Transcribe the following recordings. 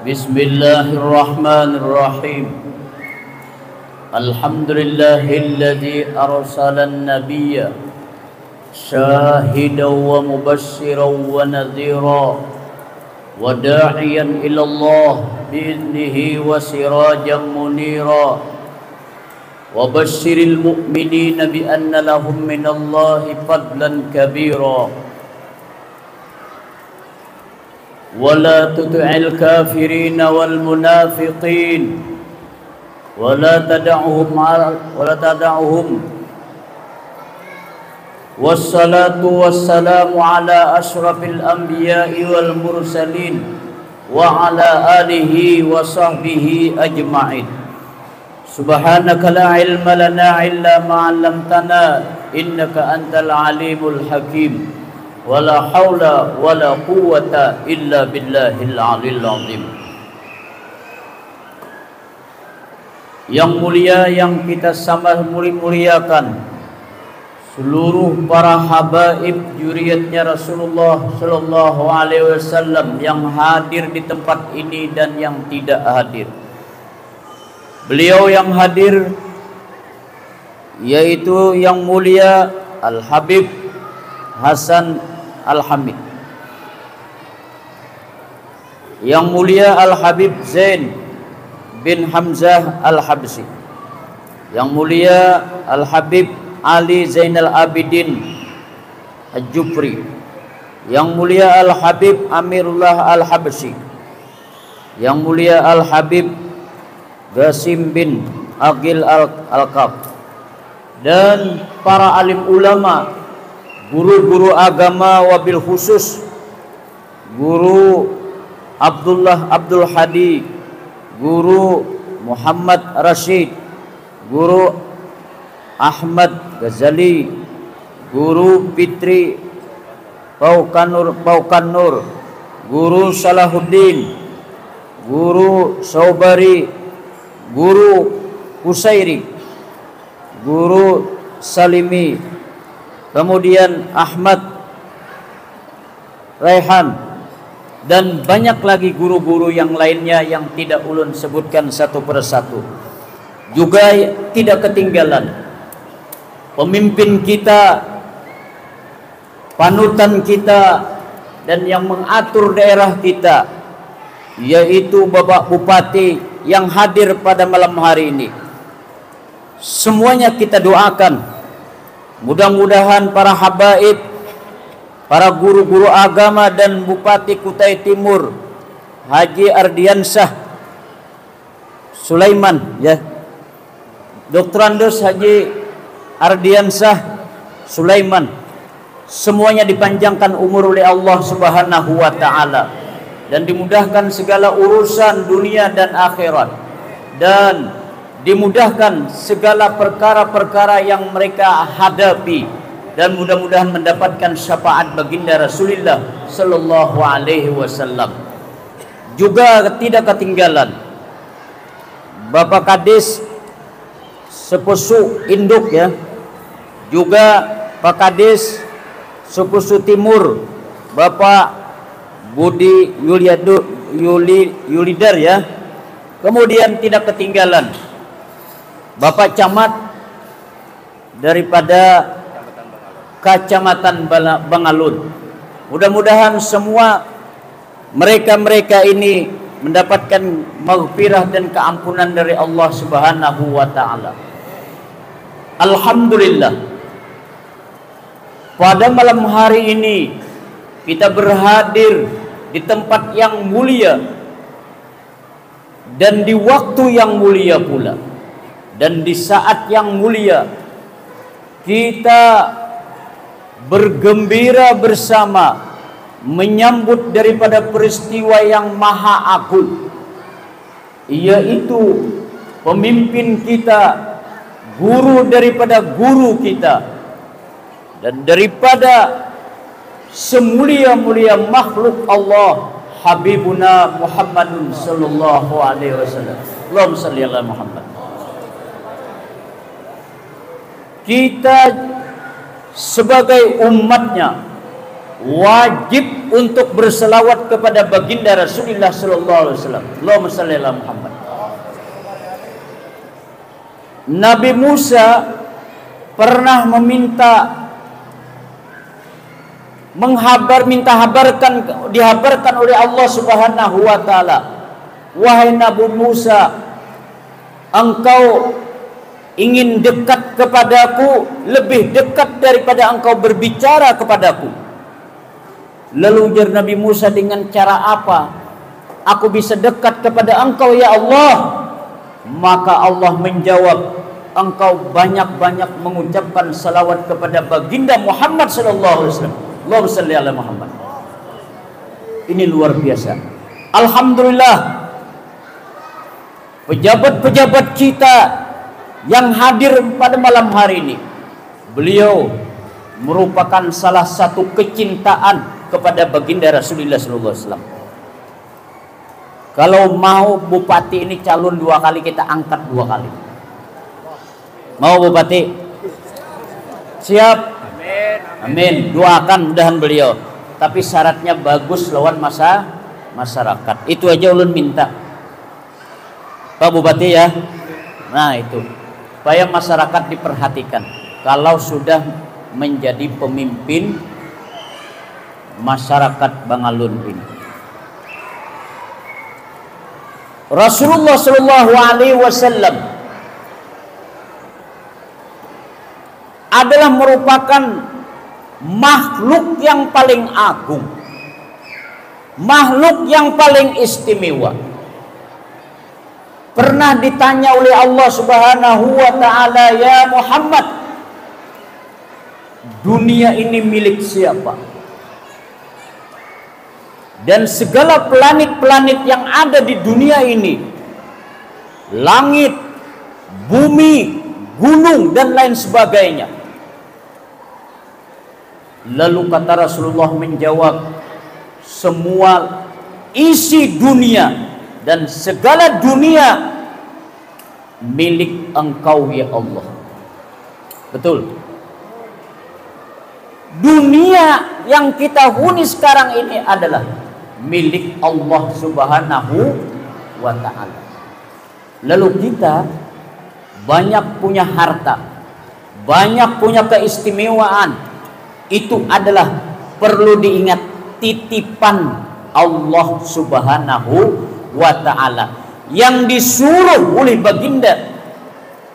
Bismillahirrahmanirrahim. Alhamdulillahilladzi arsalan nabiyya syahidan wa mubasysyiran wa nadhira wa da'iyan ila Allah bi'idnihi wa sirajan munira wa basyiril mu'minina bi anna lahum minallahi fadlan kabira. ولا تطع الكافرين والمنافقين ولا تدعهم والصلاة والسلام على أشرف الأنبياء والمرسلين وعلى آله وصحبه أجمعين. سبحانك لا علم لنا إلا ما علمتنا إنك أنت العليم الحكيم. Wala haula wala quwwata illa billahil aliyil azim. Yang mulia yang kita sama muliakan seluruh para habaib juriyatnya Rasulullah sallallahu alaihi wasallam yang hadir di tempat ini dan yang tidak hadir. Beliau yang hadir yaitu yang mulia Al-Habib Hasan Al-Hamid, yang mulia Al-Habib Zain bin Hamzah Al-Habsyi, yang mulia Al-Habib Ali Zainal Abidin Al-Jufri, yang mulia Al-Habib Amirullah Al-Habsyi, yang mulia Al-Habib Qasim bin Aqil Al-Qab, dan para alim ulama, guru-guru agama, wabil khusus Guru Abdullah Abdul Hadi, Guru Muhammad Rashid, Guru Ahmad Ghazali, Guru Fitri Paukanur, Guru Salahuddin, Guru Saubari, Guru Husairi, Guru Salimi, kemudian Ahmad Raihan, dan banyak lagi guru-guru yang lainnya yang tidak ulun sebutkan satu persatu. Juga tidak ketinggalan pemimpin kita, panutan kita, dan yang mengatur daerah kita, yaitu Bapak Bupati yang hadir pada malam hari ini. Semuanya kita doakan, mudah-mudahan para habaib, para guru-guru agama dan Bupati Kutai Timur Haji Ardiansyah Sulaiman, ya, Dr. Andos Haji Ardiansyah Sulaiman, semuanya dipanjangkan umur oleh Allah Subhanahu wa taala dan dimudahkan segala urusan dunia dan akhirat, dan dimudahkan segala perkara-perkara yang mereka hadapi, dan mudah-mudahan mendapatkan syafaat baginda Rasulullah sallallahu alaihi wasallam. Juga tidak ketinggalan Bapak Kadis Sepusu Induk, ya, juga Pak Kadis Sepusu Timur Bapak Budi Yulidar, ya. Kemudian tidak ketinggalan Bapak Camat daripada Kecamatan Bangalun. Mudah-mudahan semua mereka ini mendapatkan maghfirah dan keampunan dari Allah Subhanahu wa taala. Alhamdulillah, pada malam hari ini kita berhadir di tempat yang mulia dan di waktu yang mulia pula. Dan di saat yang mulia kita bergembira bersama menyambut daripada peristiwa yang maha agung, yaitu pemimpin kita, guru daripada guru kita, dan daripada semulia-mulia makhluk Allah, Habibuna Muhammadun sallallahu alaihi wasallam. Allahumma shalli ala Muhammad. Kita sebagai umatnya wajib untuk berselawat kepada baginda Rasulullah sallallahu alaihi wasallam. Allahumma shalli ala Muhammad. Nabi Musa pernah dihabarkan oleh Allah Subhanahu wa taala, wahai Nabi Musa, engkau ingin dekat kepadaku lebih dekat daripada engkau berbicara kepadaku. Lalu ujar Nabi Musa, dengan cara apa aku bisa dekat kepada engkau ya Allah? Maka Allah menjawab, engkau banyak-banyak mengucapkan salawat kepada baginda Muhammad sallallahu alaihi wasallam. Allahumma shalli ala Muhammad. Ini luar biasa. Alhamdulillah, pejabat-pejabat kita yang hadir pada malam hari ini, beliau merupakan salah satu kecintaan kepada baginda Rasulullah sallallahu alaihi wasallam. Kalau mau bupati ini calon 2 kali, kita angkat 2 kali. Mau bupati? Siap? Amin. Amin. Doakan mudahan beliau. Tapi syaratnya bagus lawan masyarakat. Itu aja ulun minta. Pak Bupati ya. Nah itu. Supaya masyarakat diperhatikan. Kalau sudah menjadi pemimpin masyarakat Bangalun ini. Rasulullah sallallahu alaihi wasallam adalah merupakan makhluk yang paling agung, makhluk yang paling istimewa. Pernah ditanya oleh Allah Subhanahu wa taala, ya Muhammad, dunia ini milik siapa? Dan segala planet-planet yang ada di dunia ini, langit, bumi, gunung dan lain sebagainya. Lalu kata Rasulullah menjawab, semua isi dunia dan segala dunia milik engkau ya Allah. Betul. Dunia yang kita huni sekarang ini adalah milik Allah Subhanahu wa ta'ala. Lalu kita banyak punya harta, banyak punya keistimewaan. Itu adalah perlu diingat, titipan Allah Subhanahu wa ta'ala yang disuruh oleh baginda,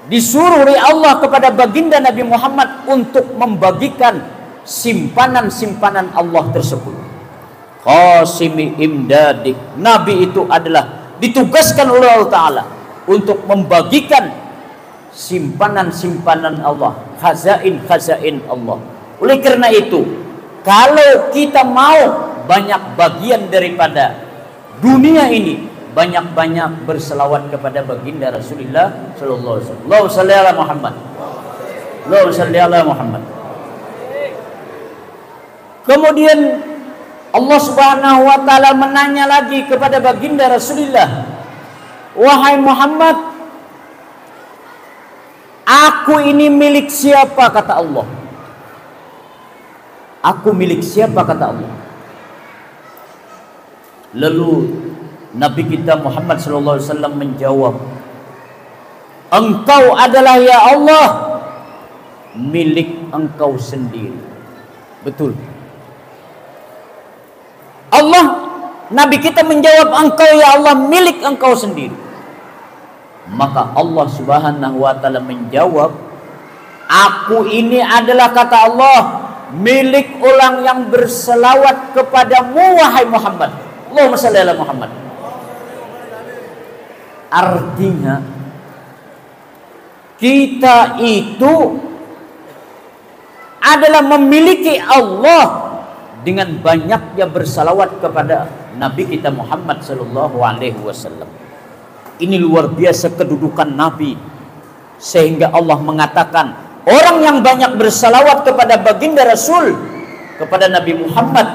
disuruh oleh Allah kepada baginda Nabi Muhammad untuk membagikan simpanan-simpanan Allah tersebut. Qasimi imdadik, Nabi itu adalah ditugaskan oleh Allah Ta'ala untuk membagikan simpanan-simpanan Allah, khazain-khazain Allah. Oleh karena itu, kalau kita mau banyak bagian daripada dunia ini, banyak-banyak berselawat kepada baginda Rasulullah sallallahu alaihi wasallam. Allahumma shalli ala Muhammad. Allahumma shalli ala Muhammad. Kemudian Allah Subhanahu wa taala menanya lagi kepada baginda Rasulullah, wahai Muhammad, aku ini milik siapa? Kata Allah. Aku milik siapa? Kata Allah. Lalu Nabi kita Muhammad sallallahu alaihi wasallam menjawab, engkau adalah ya Allah milik engkau sendiri. Betul. Allah, Nabi kita menjawab, engkau ya Allah milik engkau sendiri. Maka Allah Subhanahu wa taala menjawab, aku ini adalah, kata Allah, milik orang yang berselawat kepadamu wahai Muhammad. Allahumma shalli ala Muhammad. Artinya kita itu adalah memiliki Allah dengan banyaknya bersalawat kepada Nabi kita Muhammad sallallahu alaihi wasallam. Ini luar biasa kedudukan Nabi, sehingga Allah mengatakan orang yang banyak bersalawat kepada baginda Rasul, kepada Nabi Muhammad,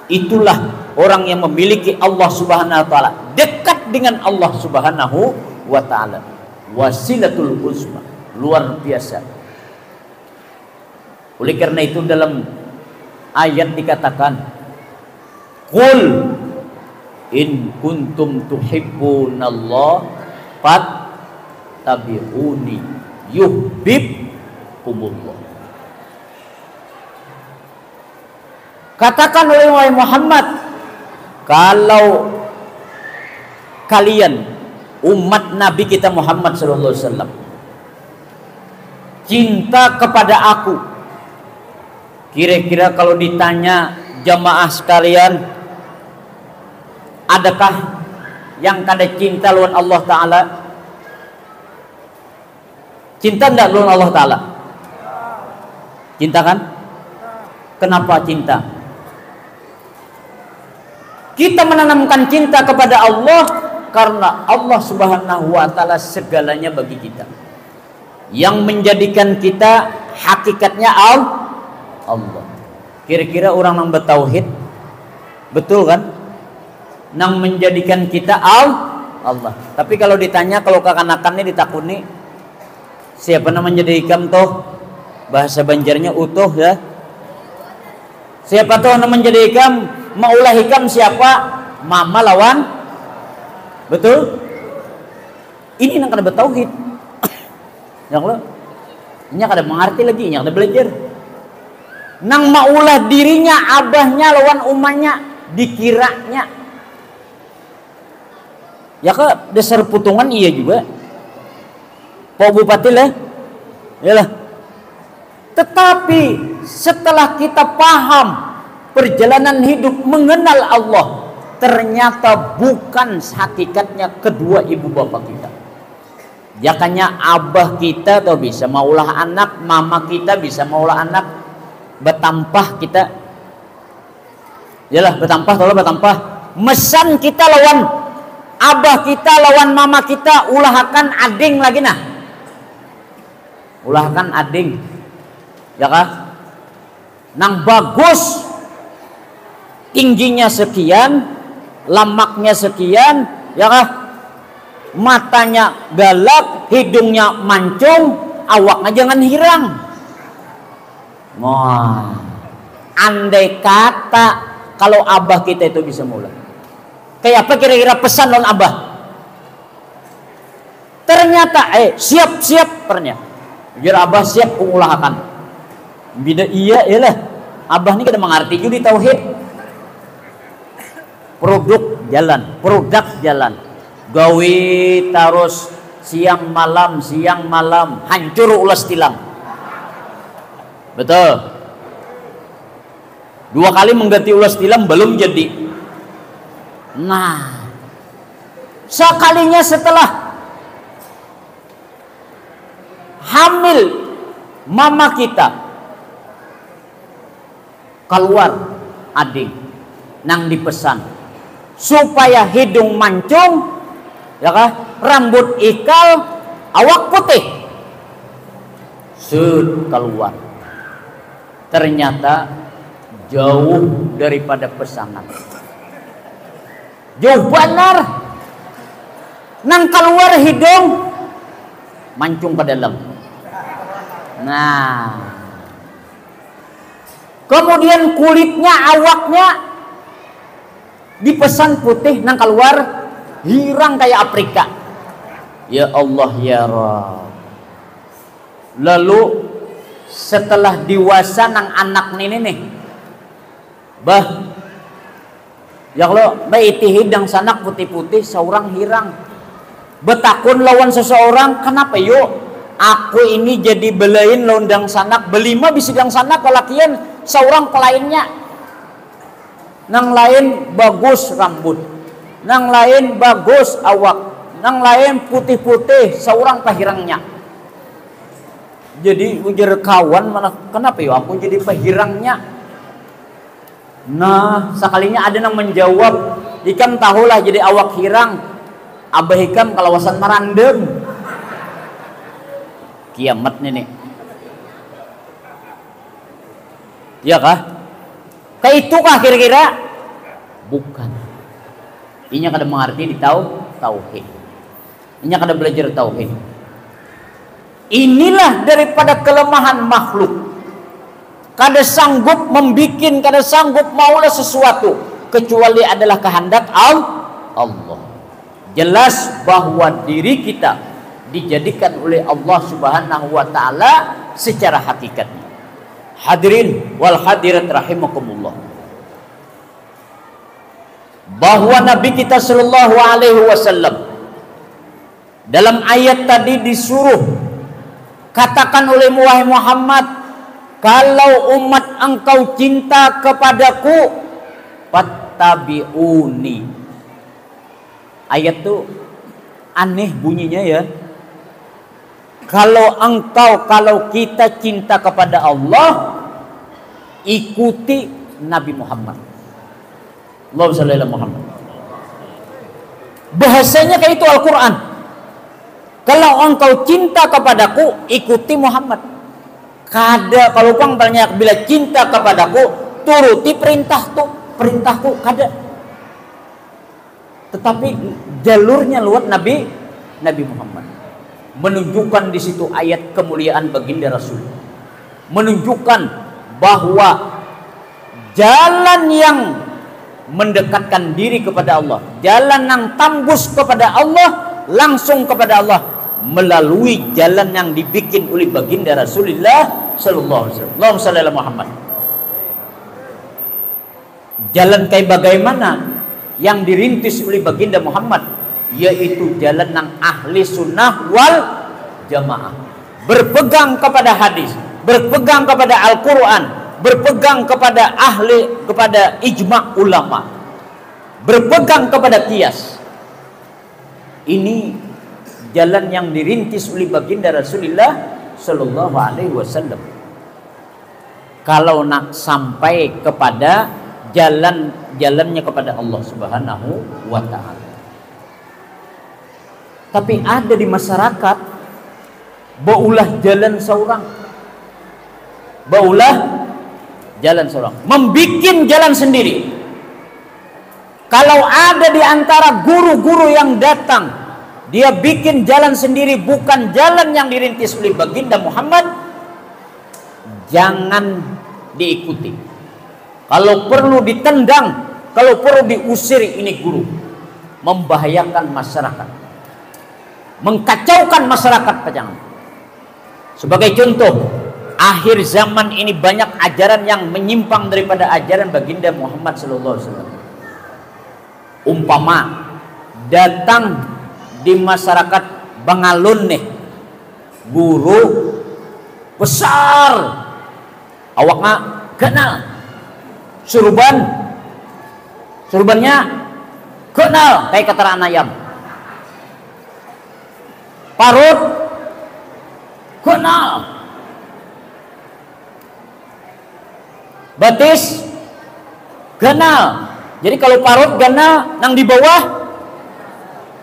itulah orang yang memiliki Allah Subhanahu wa taala, dekat dengan Allah Subhanahu wa taala. Wasilatul uzma, luar biasa. Oleh karena itu dalam ayat dikatakan, qul in kuntum tuhibbunallah fattabi'uni yuhibbukumullah. Katakan oleh Muhammad, kalau kalian umat Nabi kita Muhammad sallallahu alaihi wasallam cinta kepada aku, kira-kira kalau ditanya jamaah sekalian, adakah yang kada cinta lawan Allah Ta'ala? Cinta enggak lawan Allah Ta'ala? Cinta kan? Kenapa cinta? Kita menanamkan cinta kepada Allah karena Allah Subhanahu wa Ta'ala segalanya bagi kita. Yang menjadikan kita hakikatnya Allah. Kira-kira orang yang bertauhid, betul kan? Yang menjadikan kita Allah. Tapi kalau ditanya, kalau kekanakannya ditakuni, siapa yang menjadikan toh? Bahasa Banjarnya utuh ya. Siapa toh yang menjadikan? Maulah hikam siapa? Mama lawan. Betul? Ini yang kada bertauhid. Yang lo, ini kada mengerti lagi, yang kada belajar. Nang maulah dirinya, abahnya lawan umahnya, dikiranya. Ya ke dasar putungan iya juga. Pak Bupati lah, yalah. Tetapi setelah kita paham perjalanan hidup mengenal Allah, ternyata bukan hakikatnya kedua ibu bapak kita. Jakanya abah kita tuh bisa maulah anak, mama kita bisa maulah anak, betampah kita, yalah betampah, tolong betampah. Mesan kita lawan abah kita, lawan mama kita, ulahakan ading lagi nah, ulahakan ading, ya kah? Nang bagus, tingginya sekian, lamaknya sekian, ya kah? Matanya galak, hidungnya mancung, awaknya jangan hirang. Wah, andai kata kalau abah kita itu bisa mulai, kayak apa kira-kira pesan non abah? Ternyata siap ternyata. Biar abah siap mengulahkan. Bida iya lah. Abah ini kada mengerti juga di tauhid. Produk jalan. Gawe terus siang malam, hancur ulas tilang. Betul. 2 kali mengganti ulas tilang belum jadi. Nah, sekalinya setelah hamil mama kita, keluar adik nang dipesan supaya hidung mancung, ya kah? Rambut ikal, awak putih, keluar. Ternyata jauh daripada pesanan. Jauh benar. Nang keluar hidung mancung ke dalam. Nah, kemudian kulitnya, awaknya dipesan putih, nang keluar hirang kayak Afrika. Ya Allah ya Rabb. Lalu setelah dewasa nang anak ini nih, bah, ya Allah, baiti hidang sanak putih-putih, seorang hirang. Betakun lawan seseorang, kenapa yuk? Aku ini jadi belain londang sanak, belima bisidang sanak kalakian seorang pelainnya. Nang lain bagus rambut, nang lain bagus awak, nang lain putih-putih seorang pahirangnya. Jadi ujar kawan mana, kenapa yuk aku jadi pahirangnya? Nah, sekalinya ada yang menjawab, ikan tahulah jadi awak hirang, abah hikam kalawasan marandem. Kiamat nih. Ya kah? Kayak itu kah kira-kira? Bukan. Ini kada mengerti di tauhid. Ini kada belajar tauhid. Inilah daripada kelemahan makhluk. kada sanggup membikin, kada sanggup maulah sesuatu kecuali adalah kehendak Allah. Jelas bahwa diri kita dijadikan oleh Allah Subhanahu wa taala secara hakikatnya. Hadirin wal hadirat rahimakumullah. Bahwa Nabi kita sallallahu alaihi wasallam dalam ayat tadi disuruh katakan oleh wahai Muhammad, kalau umat engkau cinta kepadaku, fattabi'uni. Ayat itu aneh bunyinya ya. Kalau kita cinta kepada Allah, ikuti Nabi Muhammad. Allahumma shalli ala Muhammad. Bahasanya kayak itu Al-Quran. Kalau engkau cinta kepadaku, ikuti Muhammad. Kada kalau kau banyak bila cinta kepadaku, turuti perintahku kada. Tetapi jalurnya lewat Nabi Muhammad. Menunjukkan di situ ayat kemuliaan baginda Rasul. Menunjukkan bahwa jalan yang mendekatkan diri kepada Allah, jalan yang tembus kepada Allah, langsung kepada Allah, melalui jalan yang dibikin oleh baginda Rasulullah sallallahu alaihi wasallam. Allahumma shalli ala Muhammad. Jalan kayak bagaimana yang dirintis oleh baginda Muhammad, yaitu jalan yang ahli sunnah wal jamaah, berpegang kepada hadis, berpegang kepada Al-Quran, berpegang kepada kepada ijma' ulama, berpegang kepada qiyas. Ini jalan yang dirintis oleh baginda Rasulullah sallallahu alaihi wasallam. Kalau nak sampai kepada jalannya kepada Allah Subhanahu wa taala. Tapi ada di masyarakat baulah jalan seorang. Membikin jalan sendiri. Kalau ada di antara guru-guru yang datang, dia bikin jalan sendiri, bukan jalan yang dirintis oleh baginda Muhammad, jangan diikuti. Kalau perlu ditendang, kalau perlu diusir ini guru. Membahayakan masyarakat, mengkacaukan masyarakat pajangan. Sebagai contoh, akhir zaman ini banyak ajaran yang menyimpang daripada ajaran baginda Muhammad sallallahu alaihi wasallam. Umpama datang di masyarakat Bangalun nih guru besar, awaknya kenal, surbannya kenal kayak keterangan ayam, parut kenal, batis kenal. Jadi kalau parut ganal, nang di bawah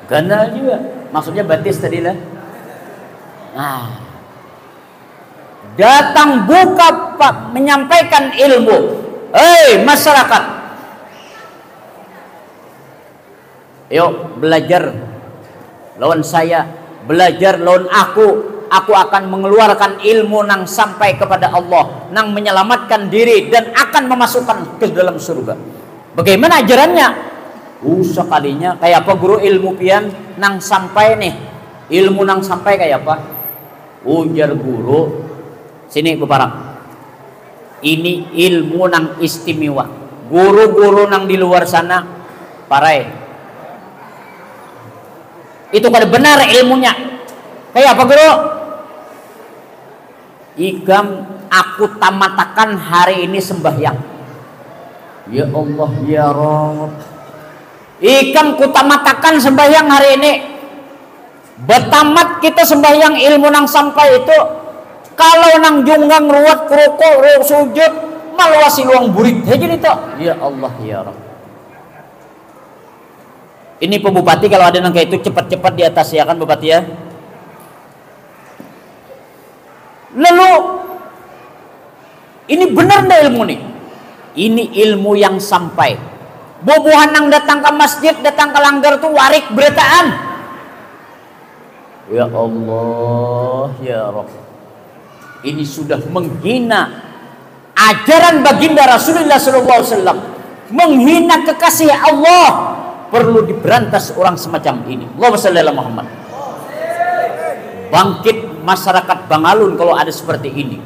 ganal juga. Maksudnya batis tadi lah. Nah, datang buka Pak menyampaikan ilmu. Hei masyarakat, yuk belajar lawan saya, belajar lawan aku. Aku akan mengeluarkan ilmu nang sampai kepada Allah, nang menyelamatkan diri dan akan memasukkan ke dalam surga. Bagaimana ajarannya? Sekalinya kayak apa guru ilmu pian nang sampai nih, ilmu nang sampai kayak apa? Ujar guru, sini beparang. Ini ilmu nang istimewa. Guru-guru nang di luar sana, parai. Itu kada benar ilmunya. Kayak apa guru? Ikam aku tamatakan hari ini sembahyang. Ya Allah ya Rabb, ikan kutamatakan sembahyang hari ini. Betamat kita sembahyang ilmu nang sampai itu. Kalau nang junggang ruwet ruko sujud malwasi luang burit aja nih toh. Ya Allah ya Rabb. Ini Pak Bupati kalau ada nang kayak itu cepat-cepat di atas ya kan Bupati ya. Lalu ini benar ndak ilmu nih? Ini ilmu yang sampai. Bobohan nang datang ke masjid, datang ke langgar tuh warik beretaan. Ya Allah ya Rabb. Ini sudah menghina ajaran baginda Rasulullah SAW, menghina kekasih Allah, perlu diberantas orang semacam ini. Allahumma shalli ala Muhammad. Bangkit masyarakat Bangalun kalau ada seperti ini.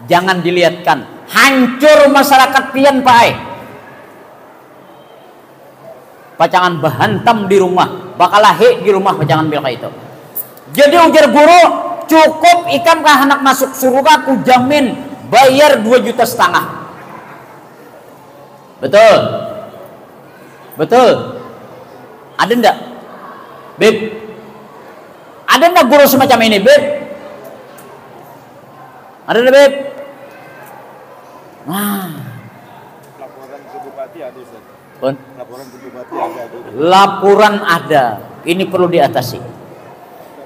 Jangan dilihatkan, hancur masyarakat pian pae. Pacangan bahantam di rumah, bakal lahir di rumah pacangan bilang itu. Jadi ujar guru, cukup ikan kah anak masuk surga, aku jamin bayar 2,5 juta. Betul, betul. Ada ndak, Beb? Ada ndak guru semacam ini, Beb? Ada ndak, Beb? Nah, laporan ke bupati ada, Ustaz. Laporan ke bupati ada. Laporan ada. Ini perlu diatasi.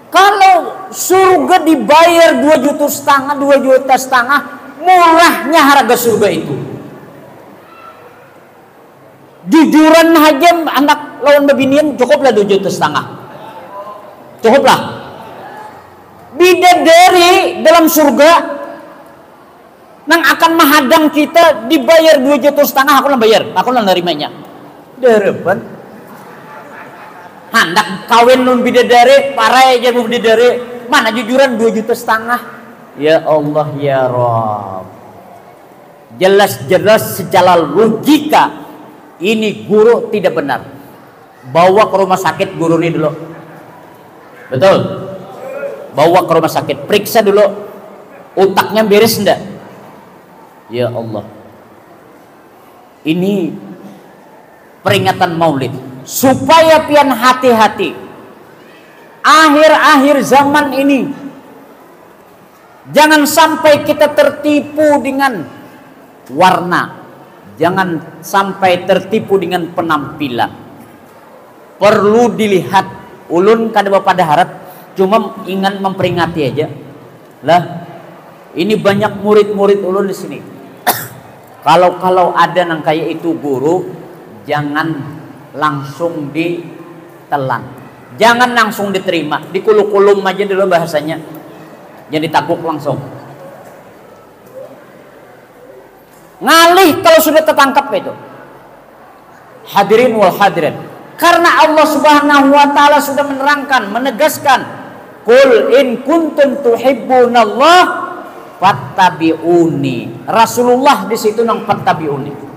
Kalau surga dibayar 2,5 juta, 2,5 juta, murahnya harga surga itu. Jujuran aja anak lawan babinian cukuplah 2,5 juta. Cukuplah. Bidadari dalam surga nang akan menghadang kita dibayar 2,5 juta, aku lah bayar, aku lah nerimanya. Derepan. Hendak kawin nun bidadari, parai aja bidadari, mana jujuran 2,5 juta. Ya Allah ya Rabb. Jelas-jelas secara logika ini guru tidak benar. Bawa ke rumah sakit guru ini dulu. Betul. Bawa ke rumah sakit, periksa dulu otaknya beres enggak. Ya Allah. Ini peringatan Maulid supaya pian hati-hati. Akhir-akhir zaman ini jangan sampai kita tertipu dengan warna, jangan sampai tertipu dengan penampilan. Perlu dilihat. Ulun kada pada harap, cuma ingin memperingati aja. Lah, ini banyak murid-murid ulun di sini. Kalau ada nang kayak itu guru, jangan langsung ditelan, jangan langsung diterima, dikulum-kulum aja dulu bahasanya, jadi takut langsung ngalih kalau sudah tertangkap itu. Hadirin wal hadirin, karena Allah Subhanahu wa taala sudah menerangkan, menegaskan, qul in kuntum tuhibbunallah fattabi'uni. Rasulullah di situ nang fattabi'uni.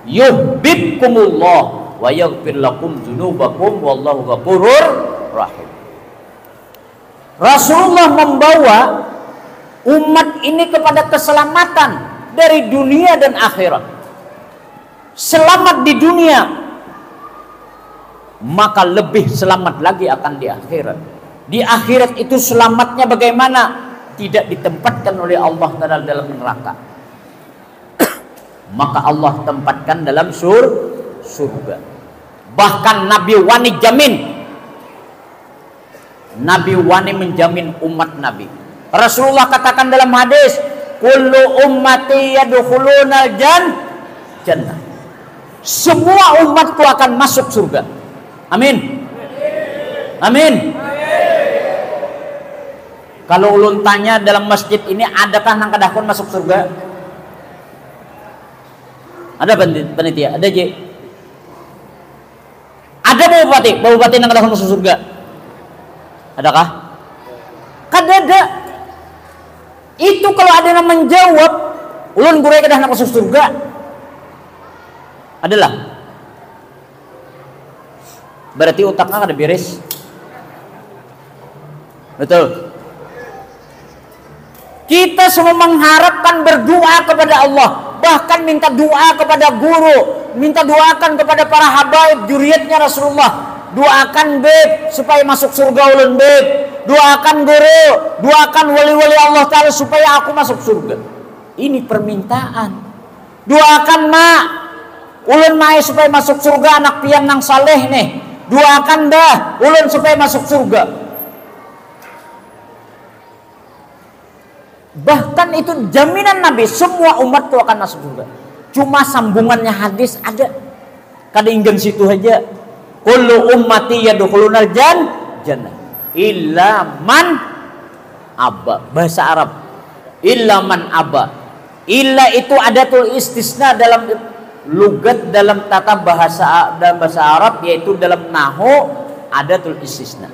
Yuhibbukumullah wa yaghfir lakum dzunubakum wallahu ghafurur rahim. Rasulullah membawa umat ini kepada keselamatan dari dunia dan akhirat. Selamat di dunia, maka lebih selamat lagi akan di akhirat. Di akhirat itu selamatnya bagaimana? Tidak ditempatkan oleh Allah dalam neraka. Maka Allah tempatkan dalam surga. Bahkan Nabi wani jamin. Nabi wani menjamin umat Nabi. Rasulullah katakan dalam hadis, kullu ummati yadkhulunal jannah. Semua umatku akan masuk surga. Amin. Amin. Kalau ulun tanya dalam masjid ini, adakah nang kadakon masuk surga? Ada panitia? Ada je? Ada bupati nang kadakon masuk surga? Adakah? Kada ada. Itu kalau ada yang menjawab, ulun gurau kadah nak masuk surga. Adalah. Berarti otaknya kada beres. Betul. Kita semua mengharapkan, berdoa kepada Allah, bahkan minta doa kepada guru, minta doakan kepada para habaib juriyatnya Rasulullah. Doakan beb supaya masuk surga ulun beb. Doakan guru, doakan wali-wali Allah Ta'ala supaya aku masuk surga. Ini permintaan. Doakan mak, ulun mai supaya masuk surga, anak pian nang saleh nih. Doakan dah ulun supaya masuk surga. Bahkan itu jaminan Nabi, semua umatku akan masuk surga. Cuma sambungannya hadis ada. Kada ingin situ aja. Kullu ummati yadkhulunal jannah illa man aba. Bahasa Arab. Illa man aba. Illa itu adatul istisna dalam lugat, dalam tata bahasa, dalam bahasa Arab, yaitu dalam nahwu adatul istisna.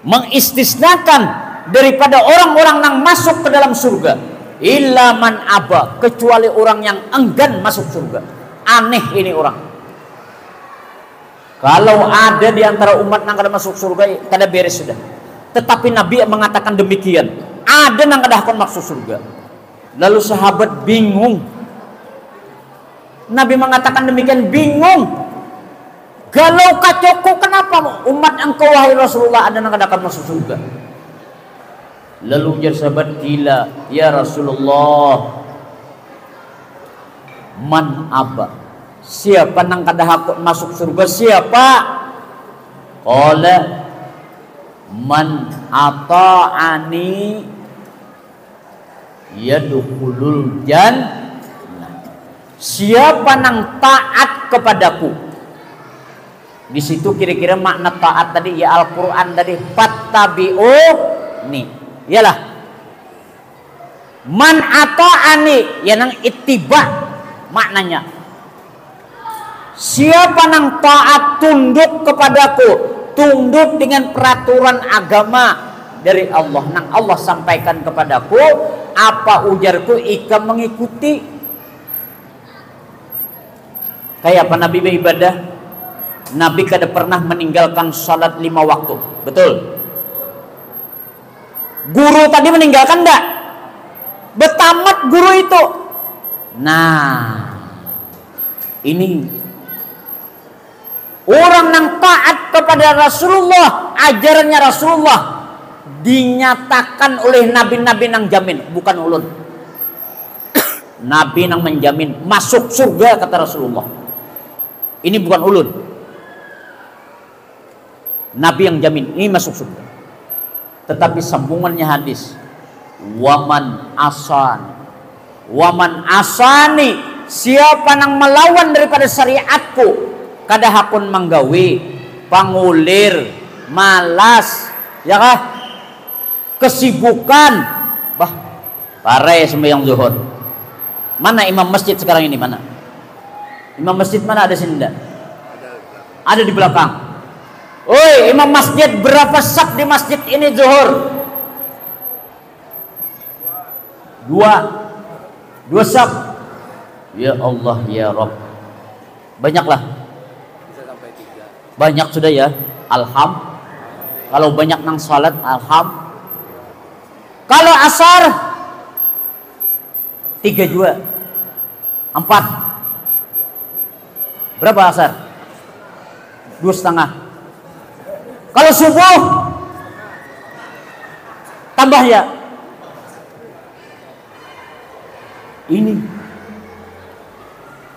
Mengistisnakan daripada orang-orang yang masuk ke dalam surga. Illa man aba, kecuali orang yang enggan masuk surga. Aneh ini orang. Kalau ada di antara umat yang kada masuk surga, kada beres sudah. Tetapi Nabi mengatakan demikian. Ada yang kada akan masuk surga. Lalu sahabat bingung. Nabi mengatakan demikian, bingung. Galau kacoko, kenapa umat engkau wahai Rasulullah ada yang kada akan masuk surga? Lalu ujar sahabat, gila ya Rasulullah, man aba, siapa yang kada akan masuk surga? Siapa? Qala man ata'ani yadkhulul jannah. Siapa yang taat kepadaku? Di situ kira-kira makna taat tadi ya Al-Qur'an tadi, fattabi'u nih. Iyalah. Man ata'ani ya nang ittiba maknanya. Siapa yang taat tunduk kepadaku, tunduk dengan peraturan agama dari Allah nang Allah sampaikan kepadaku, apa ujarku ika mengikuti. Kayak apa Nabi beribadah? Nabi kada pernah meninggalkan salat 5 waktu. Betul? Guru tadi meninggalkan enggak? Betamat guru itu. Nah, ini orang yang taat kepada Rasulullah, ajarannya Rasulullah, dinyatakan oleh nabi-nabi yang jamin, bukan ulun. Nabi yang menjamin masuk surga kata Rasulullah. Ini bukan ulun. Nabi yang jamin ini masuk surga. Tetapi sambungannya hadis, waman asani, siapa yang melawan daripada syariatku, kada hakun manggawi, pangulir, malas, ya kah? Kesibukan, bah, pare sembahyang zuhur. Mana imam masjid sekarang ini, mana? Imam masjid mana ada sini enggak? Ada di belakang. Oi, imam masjid berapa saf di masjid ini zuhur? 2 saf. Ya Allah ya Rabb. Banyaklah. Bisa sampai 3. Banyak sudah ya. Kalau banyak nang salat, Kalau asar 3 juga. 4. Berapa asar? 2,5. Kalau subuh tambah ya. Ini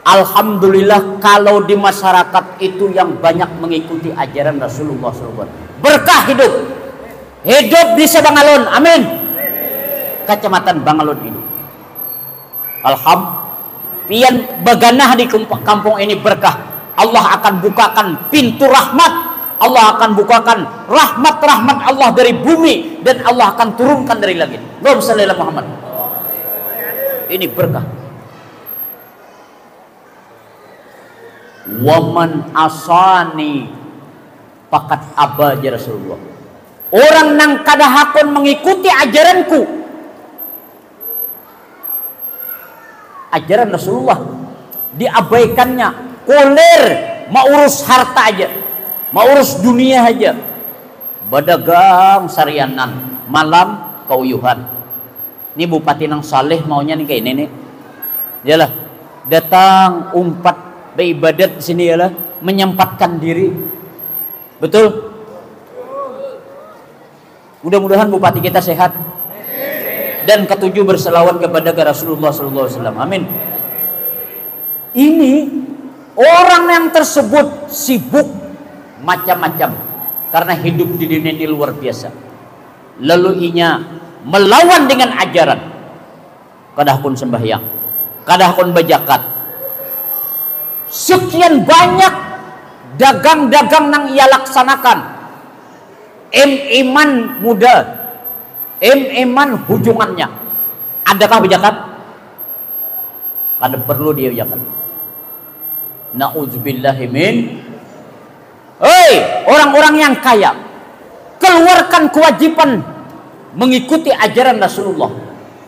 alhamdulillah kalau di masyarakat itu yang banyak mengikuti ajaran Rasulullah SAW. Berkah hidup di Sebangalon, amin. Kecamatan Bangalon ini, alhamdulillah, pian baganah di kampung ini berkah. Allah akan bukakan pintu rahmat. Allah akan bukakan rahmat-rahmat Allah dari bumi, dan Allah akan turunkan dari langit. Allahumma shalli ala Muhammad. Ini berkah. Waman asani pakat abaja Rasulullah. Orang nang kada hakun mengikuti ajaranku, ajaran Rasulullah diabaikannya, kulir mau urus harta aja, mau urus dunia aja, badagang sarianan, malam kauyuhan. Ini bupati nang saleh maunya nih kayak ini nih. Yalah, datang umpat beribadat di sini, yalah, menyempatkan diri. Betul? Mudah-mudahan bupati kita sehat dan ketujuh berselawat kepada Rasulullah SAW. Amin. Ini orang yang tersebut sibuk macam-macam karena hidup di dunia ini luar biasa. Lalu inya melawan dengan ajaran, kadah pun sembahyang, kadah pun bajakat. Sekian banyak dagang-dagang yang ia laksanakan. Iman muda, iman hujungannya. Adakah zakat? Kada perlu dia zakat. Nauzubillahi min. Hei, orang-orang yang kaya, keluarkan kewajiban mengikuti ajaran Rasulullah.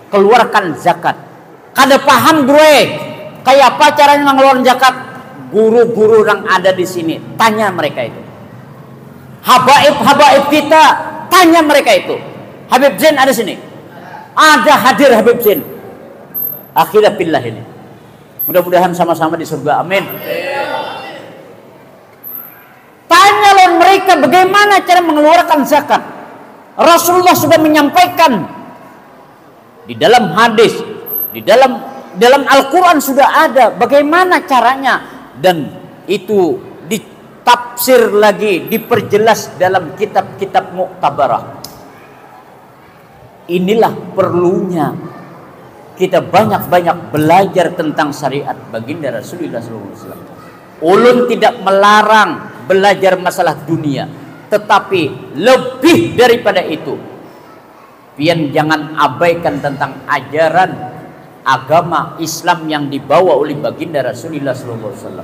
Keluarkan zakat. Kada paham gue kayak apa caranya mengeluarkan zakat? Guru-guru yang ada di sini, tanya mereka itu. Habaib kita, tanya mereka itu. Habib Zain ada sini. Ada hadir Habib Zain. Akhirnya billah ini. Mudah-mudahan sama-sama di surga. Amin. Tanya lawan mereka bagaimana cara mengeluarkan zakat. Rasulullah sudah menyampaikan di dalam hadis, di dalam Al-Quran sudah ada bagaimana caranya, dan itu ditafsir lagi, diperjelas dalam kitab-kitab muktabarah. Inilah perlunya kita banyak-banyak belajar tentang syariat baginda Rasulullah SAW. Ulun tidak melarang belajar masalah dunia, tetapi lebih daripada itu, pian jangan abaikan tentang ajaran agama Islam yang dibawa oleh baginda Rasulullah SAW.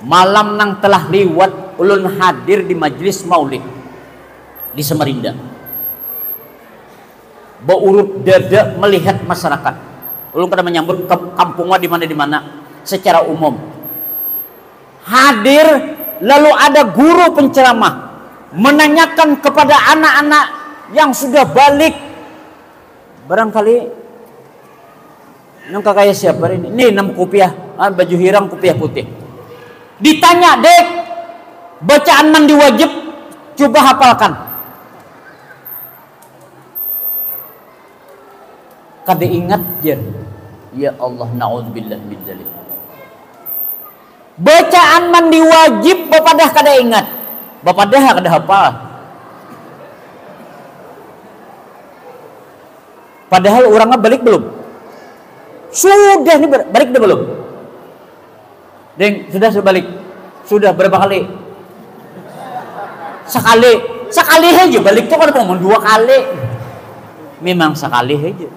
Malam nang telah lewat, ulun hadir di majlis maulid di Samarinda. Beurut dada melihat masyarakat. Ulun kada menyambut kampungnya di mana secara umum. Hadir, lalu ada guru penceramah menanyakan kepada anak-anak yang sudah balik. Barangkali nangka kayak siapa ini? Nih 6 kopiah, baju hirang kopiah putih. Ditanya, "Dek, bacaan mandi wajib coba hafalkan." Kada ingat je. Ya Allah, naudzubillah min dzalik. Bacaan mandi wajib bapak dah kada ingat. Bapak dah kada hafal. Padahal orangnya balik belum? Sudah nih balik dah belum? Deng, sudah balik. Sudah berapa kali? Sekali aja balik tuh kan mau 2 kali. Memang sekali aja.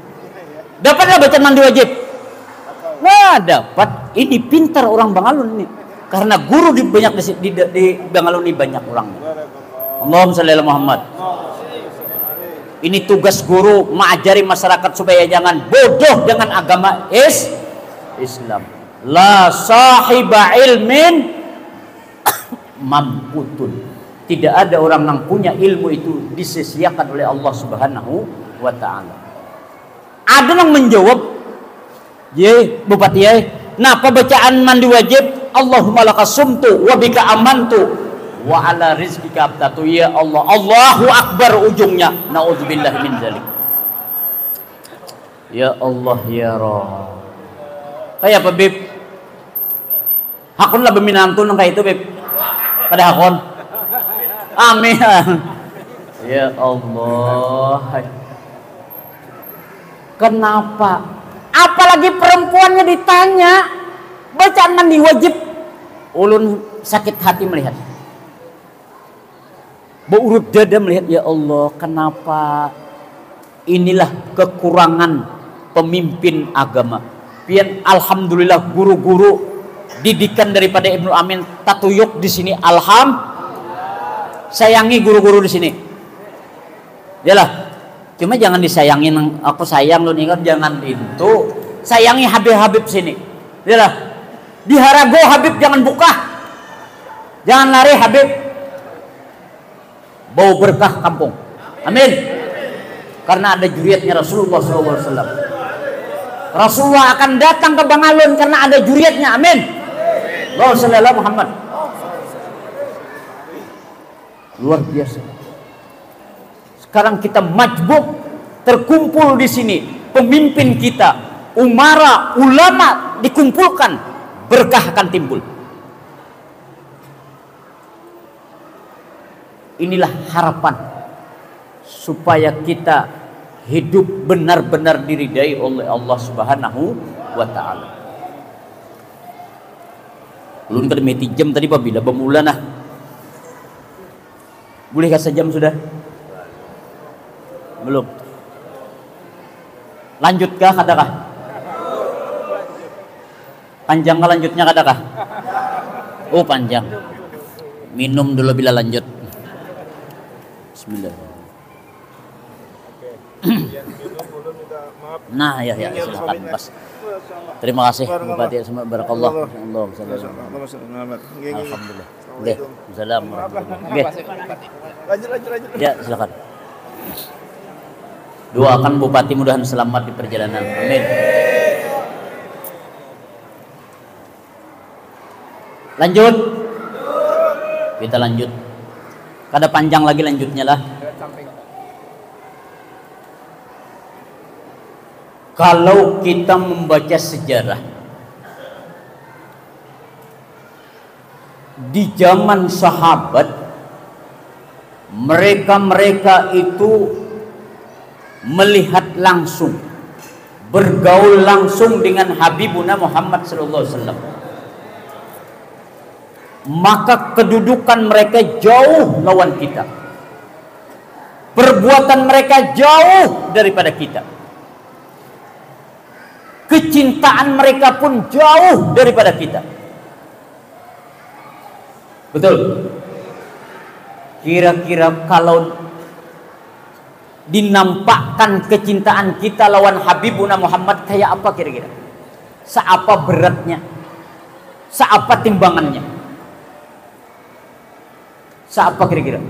Dapatlah bacaan mandi wajib? Nah, dapat. Ini pintar orang Bangalun ini. Karena guru di Bangalun ini banyak orangnya. Allahumma shalli ala Muhammad. Ini tugas guru, mengajari masyarakat supaya jangan bodoh dengan agama Islam. La sahiba ilmin mamputun. Tidak ada orang yang punya ilmu itu disesiakan oleh Allah Subhanahu wa ta'ala. Ada yang menjawab, "Ye, Bupati ye, napa bacaan mandi wajib? Allahumma lakasumtu wa bika amantu wa ala rizqika abtatu." Ya Allah, Allahu Akbar ujungnya. Nauzubillah min dzalik. Ya Allah ya Rabb. Kayak apa, Bib? Hakun lah beminantu nang kayak itu, Bib. Pada hakun. Amin. Ya Allah. Kenapa? Apalagi perempuannya ditanya bacaan mandi wajib. Ulun sakit hati melihat. Beurut dada melihat, ya Allah, kenapa? Inilah kekurangan pemimpin agama. Pian alhamdulillah guru-guru didikan daripada Ibnu Amin tatuyuk di sini. Sayangi guru-guru di sini. Yalah. Cuma jangan disayangin, aku sayang lu nih kan, jangan itu. Sayangi Habib sini. Yalah. Di Harago Habib jangan buka. Jangan lari Habib. Bau berkah kampung. Amin. Karena ada juriatnya Rasulullah SAW. Rasulullah akan datang ke Bangalun karena ada juriatnya. Amin. Allahumma shalli ala Muhammad. Luar biasa. Sekarang kita majbub terkumpul di sini, pemimpin kita, umara, ulama dikumpulkan, berkah akan timbul. Inilah harapan supaya kita hidup benar-benar diridai oleh Allah Subhanahu wa ta'ala. Belum kada meti jam tadi bila bermula nah. Boleh kasih jam sudah? Belum. Lanjutkah katakah? Panjang lanjutnya katakah? Oh panjang. Minum dulu bila lanjut. Bismillah. Nah ya silakan pas. Terima kasih Bupati semua barakallah. Alhamdulillah. Oke, assalamualaikum. Oke. Lanjut. Ya, silakan. Doakan Bupati mudahan selamat di perjalanan. Amin. Lanjut. Kita lanjut. Kada panjang lagi lanjutnya lah. Kalau kita membaca sejarah di zaman sahabat, mereka itu melihat langsung, bergaul langsung dengan Habibuna Muhammad sallallahu alaihi wasallam. Maka kedudukan mereka jauh lawan kita. Perbuatan mereka jauh daripada kita. Kecintaan mereka pun jauh daripada kita. Betul. Kira-kira kalau dinampakkan kecintaan kita lawan Habibuna Muhammad kayak apa kira-kira? Seapa beratnya? Seapa timbangannya? Seapa kira-kira?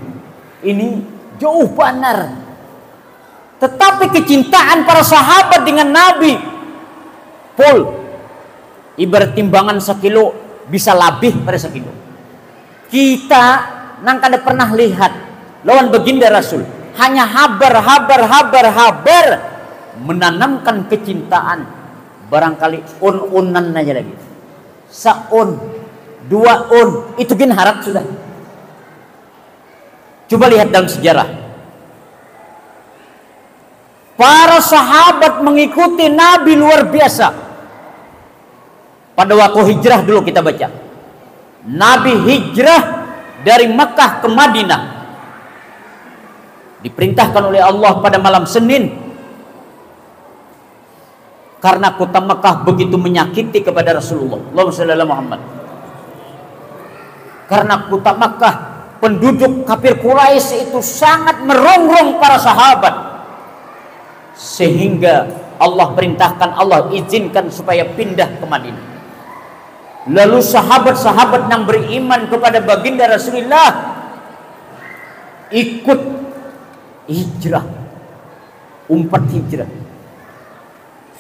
Ini jauh benar. Tetapi kecintaan para sahabat dengan Nabi full. Ibarat timbangan sekilo bisa lebih pada sekilo. Kita nang kada pernah lihat lawan baginda Rasul, hanya habar menanamkan kecintaan. Barangkali un-unan aja lagi, saun, dua un, itu gin harap sudah. Coba lihat dalam sejarah, para sahabat mengikuti Nabi luar biasa. Pada waktu hijrah dulu kita baca, Nabi hijrah dari Makkah ke Madinah, diperintahkan oleh Allah pada malam Senin karena kota Makkah begitu menyakiti kepada Rasulullah. Allahumma shalli ala Muhammad. Karena kota Makkah, penduduk kafir Quraisy itu sangat merongrong para sahabat, sehingga Allah perintahkan, Allah izinkan supaya pindah ke Madinah. Lalu sahabat-sahabat yang beriman kepada baginda Rasulullah ikut hijrah, umpat hijrah.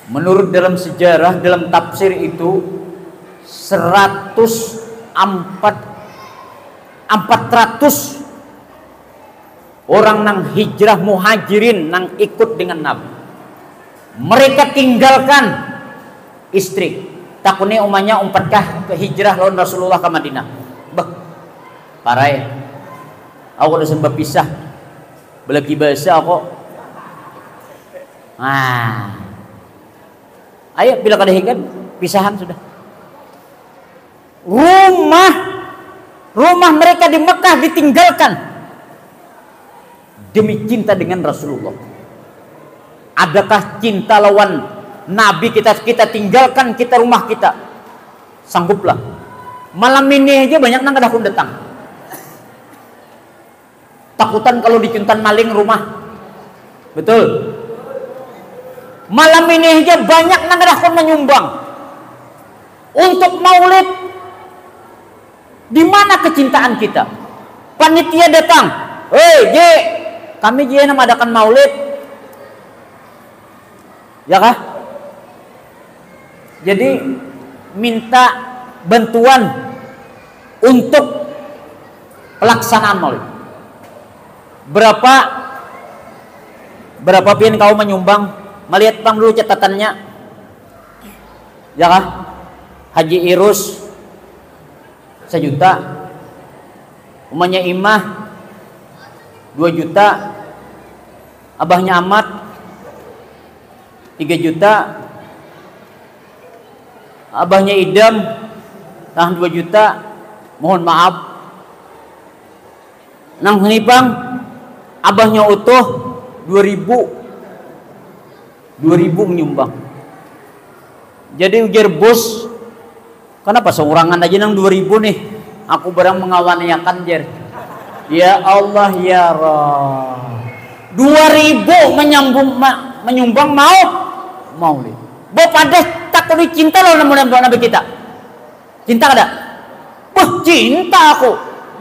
Menurut dalam sejarah, dalam tafsir itu 400 orang nang hijrah muhajirin nang ikut dengan Nabi. Mereka tinggalkan istri. Takutnya umanya umpatkah ke hijrah lawan Rasulullah ke Madinah. Bah, parai. Aku udah sempat pisah. Belagi bahasa aku. Ayo bila kada hikan pisahan sudah. Rumah mereka di Mekah ditinggalkan demi cinta dengan Rasulullah. Adakah cinta lawan Nabi kita tinggalkan kita rumah kita? Sangguplah. Malam ini aja banyak nang kada datang. Takutan kalau dicuntan maling rumah. Betul. Malam ini aja banyak nang kada menyumbang untuk maulid. Di mana kecintaan kita? Panitia datang. Je, kami je mengadakan maulid. Ya kah? Jadi minta bantuan untuk pelaksanaan maulid. Berapa pian kau menyumbang? Melihat bang dulu catatannya. Ya kah? Haji Irus 1 juta. Umanya Imah 2 juta. Abahnya Ahmad 3 juta. Abahnya Idam tahan 2 juta. Mohon maaf. Nang Hanipang abahnya utuh 2000. 2.000 menyumbang. Jadi ujar bos, kenapa seorangan aja nang 2.000 nih? Aku barang mengawaniakan jer. Ya Allah ya Rabb. 2.000 menyumbang mau nih. Bapak ada takut cinta loh Nabi kita. Cinta ada? Cinta aku.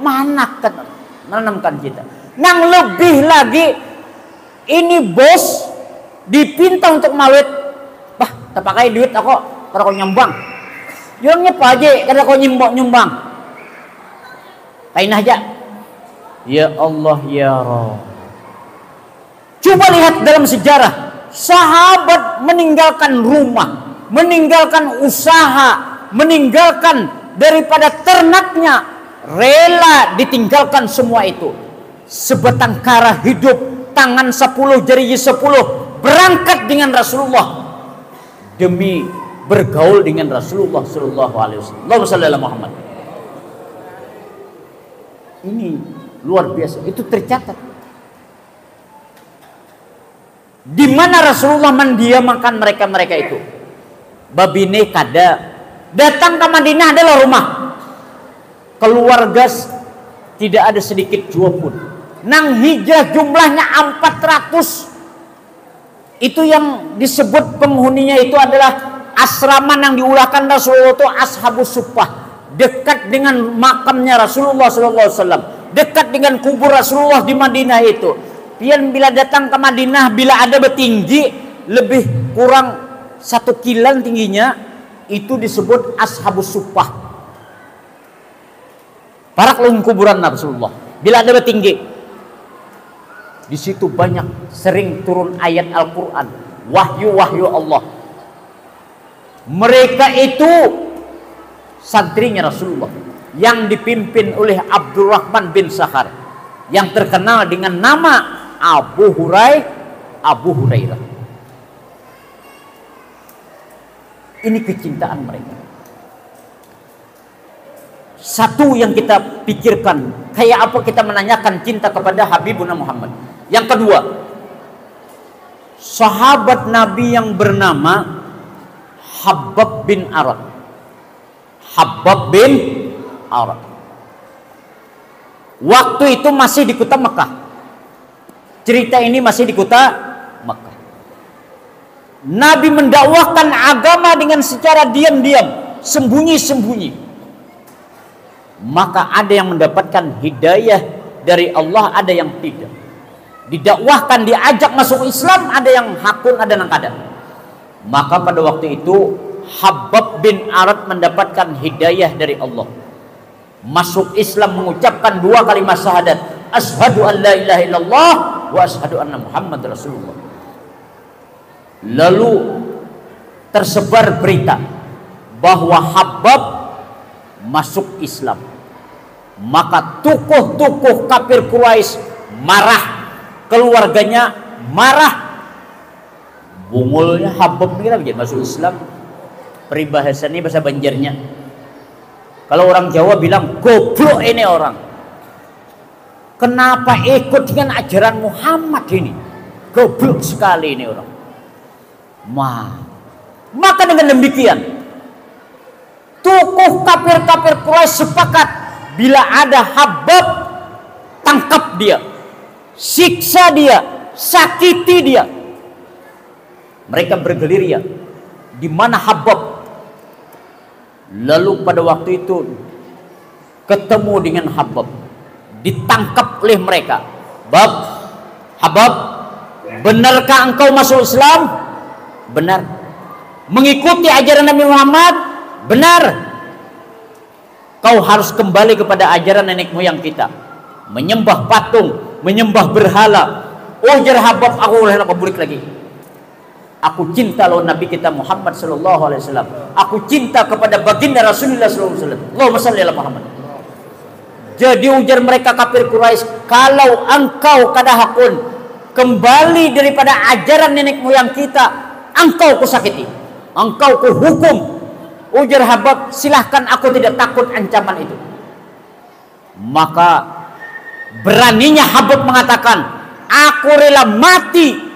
Menanamkan cinta. Nang lebih lagi ini bos dipinta untuk mawet. Bah, tak pakai duit aku kalau kau nyumbang. Jurangnya apa aja karena kau nyumbang. Kain aja. Ya Allah ya Rabb. Coba lihat dalam sejarah, sahabat meninggalkan rumah, meninggalkan usaha, meninggalkan daripada ternaknya, rela ditinggalkan semua itu. Sebatang kara hidup, tangan 10, jari 10, berangkat dengan Rasulullah demi bergaul dengan Rasulullah sallallahu alaihi wasallam. Allahumma shalli ala Muhammad. Ini luar biasa, itu tercatat. Di mana Rasulullah mendiamkan mereka itu. Babine kada datang ke Madinah adalah rumah. Keluarga tidak ada sedikit jua pun. Nang hijrah jumlahnya 400. Itu yang disebut penghuninya itu adalah asrama yang diulahkan Rasulullah itu Ashabus Suffah. Dekat dengan makamnya Rasulullah SAW. Dekat dengan kubur Rasulullah di Madinah itu. Pian bila datang ke Madinah, bila ada betinggi lebih kurang 1 kilan tingginya, itu disebut Ashabus Suffah. Parak lung kuburan Rasulullah. Bila ada betinggi, di situ banyak sering turun ayat Al-Quran, wahyu Allah. Mereka itu santrinya Rasulullah yang dipimpin oleh Abdurrahman bin Sakhar yang terkenal dengan nama Abu Hurairah. Ini kecintaan mereka. Satu yang kita pikirkan, kayak apa kita menanyakan cinta kepada Habibuna Muhammad. Yang kedua, sahabat Nabi yang bernama Habbab bin Arad. Waktu itu masih di kota Mekah. Cerita ini masih di kota Mekah. Nabi mendakwahkan agama dengan secara diam-diam, sembunyi-sembunyi. Maka ada yang mendapatkan hidayah dari Allah, ada yang tidak. Didakwahkan, diajak masuk Islam, ada yang hakun, ada yang kada. Maka pada waktu itu Habbab bin Arad mendapatkan hidayah dari Allah. Masuk Islam, mengucapkan 2 kalimat syahadat. Asyhadu an la ilaha illallah wa asyhadu anna Muhammad Rasulullah. Lalu tersebar berita bahwa Habbab masuk Islam. Maka tokoh-tokoh kafir Quraisy marah, keluarganya marah. Bungulnya Habbab ini masuk Islam. Peribahasanya bahasa Banjarnya. Kalau orang Jawa bilang goblok ini orang. Kenapa ikut dengan ajaran Muhammad ini? Goblok sekali ini orang. Maka dengan demikian, tokoh kafir-kafir Quraisy sepakat bila ada Habbab, tangkap dia, siksa dia, sakiti dia. Mereka bergerilya. Di mana Habbab? Lalu pada waktu itu ketemu dengan Habbab, ditangkap oleh mereka. Habbab, benarkah engkau masuk Islam? Benar. Mengikuti ajaran Nabi Muhammad? Benar. Kau harus kembali kepada ajaran nenek moyang kita, menyembah patung, menyembah berhala. Ujar Habbab, aku boleh balik lagi. Aku cinta lawan Nabi kita Muhammad sallallahu alaihi wasallam. Aku cinta kepada baginda Rasulullah sallallahu alaihi wasallam. Allahumma shalli ala Muhammad. Jadi ujar mereka kafir Quraisy, kalau engkau kada hakun kembali daripada ajaran nenek moyang kita, engkau kusakiti, engkau kuhukum. Ujar Habbab, silahkan, aku tidak takut ancaman itu. Maka beraninya Habbab mengatakan, aku rela mati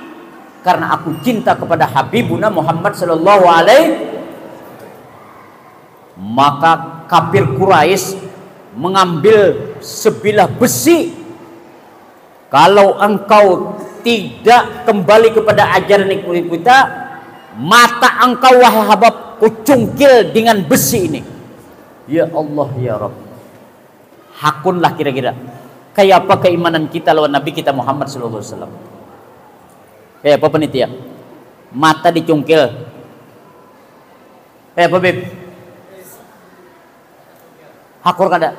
karena aku cinta kepada Habibuna Muhammad sallallahu alaihi. Maka kafir Quraisy mengambil sebilah besi, kalau engkau tidak kembali kepada ajaran kita, mata engkau wahai Habab kucungkil dengan besi ini. Ya Allah ya Rabb, hakunlah kira-kira kayak apa keimanan kita lawan Nabi kita Muhammad sallallahu alaihi wasallam. Kayak apa penitia? Mata dicungkil. Kayak apa Beb? Hakur kada?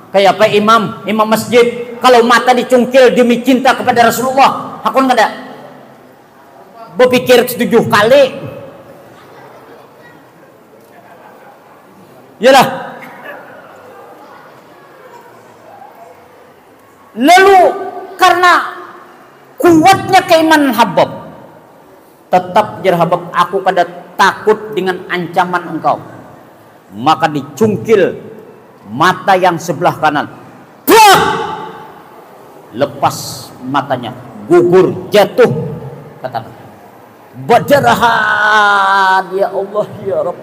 Kayak apa imam masjid kalau mata dicungkil demi cinta kepada Rasulullah, hakur kada? Berpikir 7 kali. Yalah. Lalu karena kuatnya keimanan Habab, tetap jar Habab, aku kada takut dengan ancaman engkau. Maka dicungkil mata yang sebelah kanan, Blah! Lepas matanya, gugur, jatuh, kata bajarahan. Ya Allah ya Rabb,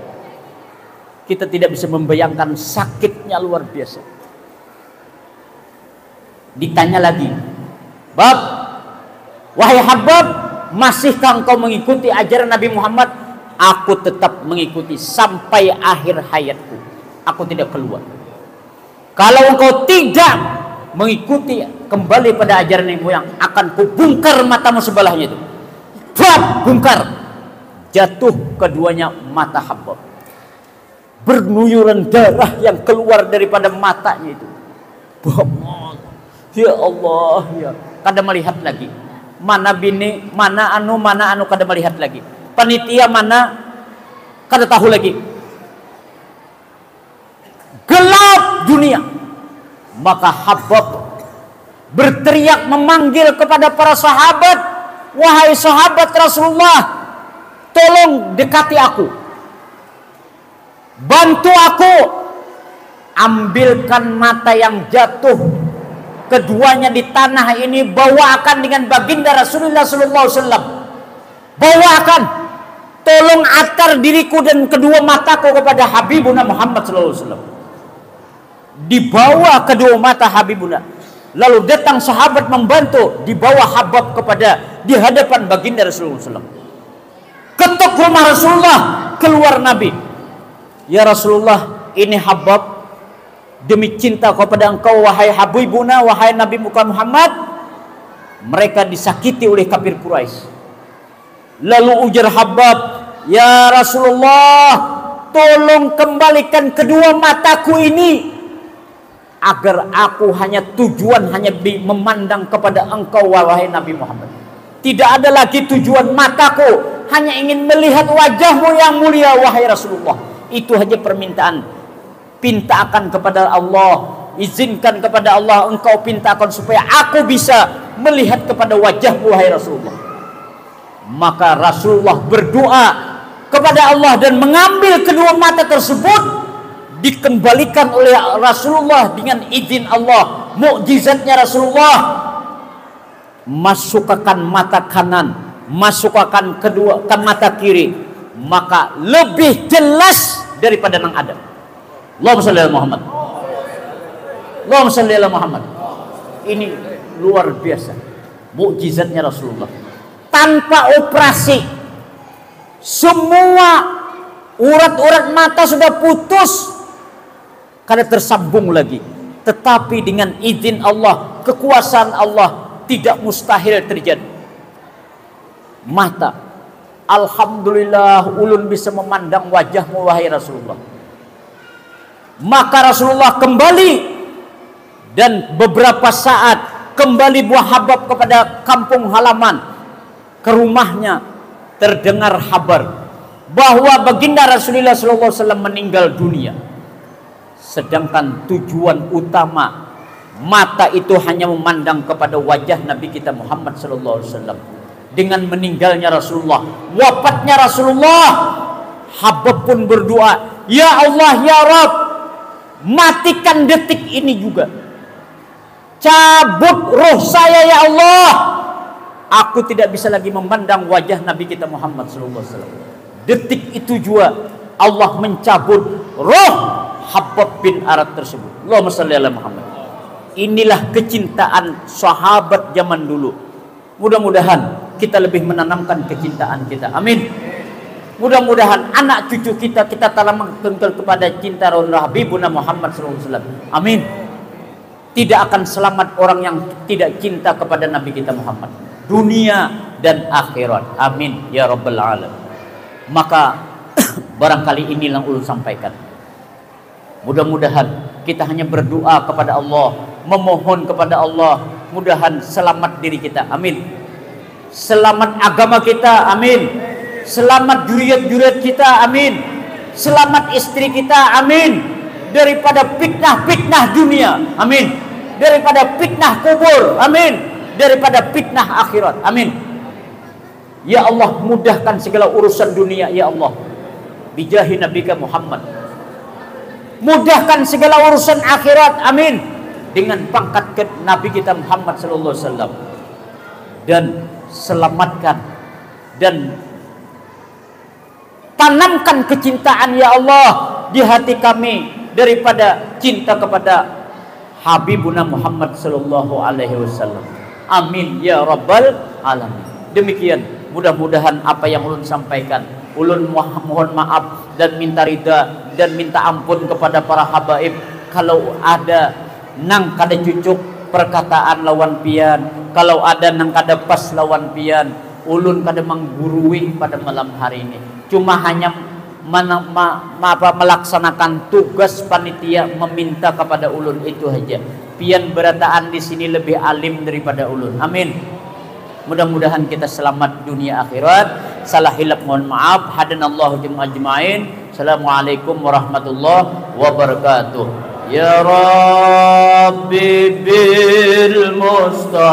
kita tidak bisa membayangkan sakitnya luar biasa. Ditanya lagi, Bab, wahai Habab, masihkah engkau mengikuti ajaran Nabi Muhammad? Aku tetap mengikuti sampai akhir hayatku. Aku tidak keluar. Kalau engkau tidak mengikuti kembali pada ajaran yang moyang, akan kubungkar matamu sebelahnya itu. Bab, bungkar. Jatuh keduanya mata Habab. Bernuyuran darah yang keluar daripada matanya itu. Bab, ya Allah ya. Kada melihat lagi. Mana bini, mana anu kada melihat lagi. Panitia mana kada tahu lagi. Gelap dunia. Maka Habab berteriak memanggil kepada para sahabat, wahai sahabat Rasulullah, tolong dekati aku, bantu aku, ambilkan mata yang jatuh keduanya di tanah ini, bawakan dengan baginda Rasulullah sallallahu alaihi wasallam. Bawakan, tolong atar diriku dan kedua mataku kepada Habibuna Muhammad sallallahu alaihi wasallam. Dibawa kedua mata Habibuna, lalu datang sahabat membantu, dibawa Habab kepada di hadapan baginda Rasulullah sallallahu alaihi wasallam. Ketuk rumah Rasulullah, keluar Nabi. Ya Rasulullah, ini Habab, demi cinta kepada engkau wahai Habibuna, wahai Nabi Muhammad, mereka disakiti oleh kafir Quraisy. Lalu ujar Habab, ya Rasulullah, tolong kembalikan kedua mataku ini, agar aku tujuan hanya memandang kepada engkau wahai Nabi Muhammad. Tidak ada lagi tujuan mataku, hanya ingin melihat wajahmu yang mulia wahai Rasulullah. Itu hanya permintaan. Pintakan kepada Allah, izinkan kepada Allah, engkau pintakan supaya aku bisa melihat kepada wajahmu wahai Rasulullah. Maka Rasulullah berdoa kepada Allah dan mengambil kedua mata tersebut, dikembalikan oleh Rasulullah dengan izin Allah. Mukjizatnya Rasulullah, masukkan mata kanan, masukkan kedua kan mata kiri, maka lebih jelas daripada nang ada. Allahumma shalli ala Muhammad. Allahumma shalli ala Muhammad. Ini luar biasa mukjizatnya Rasulullah. Tanpa operasi, semua urat-urat mata sudah putus, kada tersambung lagi. Tetapi dengan izin Allah, kekuasaan Allah, tidak mustahil terjadi. Mata, alhamdulillah, ulun bisa memandang wajahmu wahai Rasulullah. Maka Rasulullah kembali, dan beberapa saat kembali buah Habab kepada kampung halaman, ke rumahnya. Terdengar kabar bahwa baginda Rasulullah SAW meninggal dunia. Sedangkan tujuan utama mata itu hanya memandang kepada wajah Nabi kita Muhammad SAW. Dengan meninggalnya Rasulullah, wafatnya Rasulullah, Habab pun berdoa, ya Allah ya Rabb, matikan detik ini juga, cabut roh saya ya Allah, aku tidak bisa lagi memandang wajah Nabi kita Muhammad SAW. Detik itu juga Allah mencabut roh Habab bin Arad tersebut. Allahumma shalli ala Muhammad. Inilah kecintaan sahabat zaman dulu. Mudah-mudahan kita lebih menanamkan kecintaan kita. Amin. Mudah-mudahan anak cucu kita tanamkan kepada cinta Habibuna Muhammad SAW. Amin. Tidak akan selamat orang yang tidak cinta kepada Nabi kita Muhammad, dunia dan akhirat. Amin ya rabbal alamin. Maka barangkali inilah ulun sampaikan. Mudah-mudahan kita hanya berdoa kepada Allah, memohon kepada Allah, mudahan selamat diri kita. Amin. Selamat agama kita. Amin. Selamat juriat-juriat kita. Amin. Selamat istri kita. Amin. Daripada fitnah-fitnah dunia. Amin. Daripada fitnah kubur. Amin. Daripada fitnah akhirat. Amin. Ya Allah, mudahkan segala urusan dunia ya Allah, bijahi nabika Muhammad. Mudahkan segala urusan akhirat. Amin. Dengan pangkat ke Nabi kita Muhammad sallallahu alaihi wasallam. Dan selamatkan dan tanamkan kecintaan ya Allah di hati kami daripada cinta kepada Habibuna Muhammad sallallahu alaihi wasallam. Amin ya rabbal alamin. Demikian, mudah-mudahan apa yang ulun sampaikan, ulun mohon maaf dan minta ridha dan minta ampun kepada para habaib kalau ada nang kada cucuk perkataan lawan pian, kalau ada nang kada pas lawan pian, ulun kada menggurui pada malam hari ini. Cuma hanya melaksanakan tugas panitia meminta kepada ulun itu saja. Pian berataan di sini lebih alim daripada ulun. Amin. Mudah-mudahan kita selamat dunia akhirat. Salah hilaf mohon maaf. Hadanallahu ajma'in. Assalamualaikum warahmatullahi wabarakatuh. Ya Rabbi bil Mustafa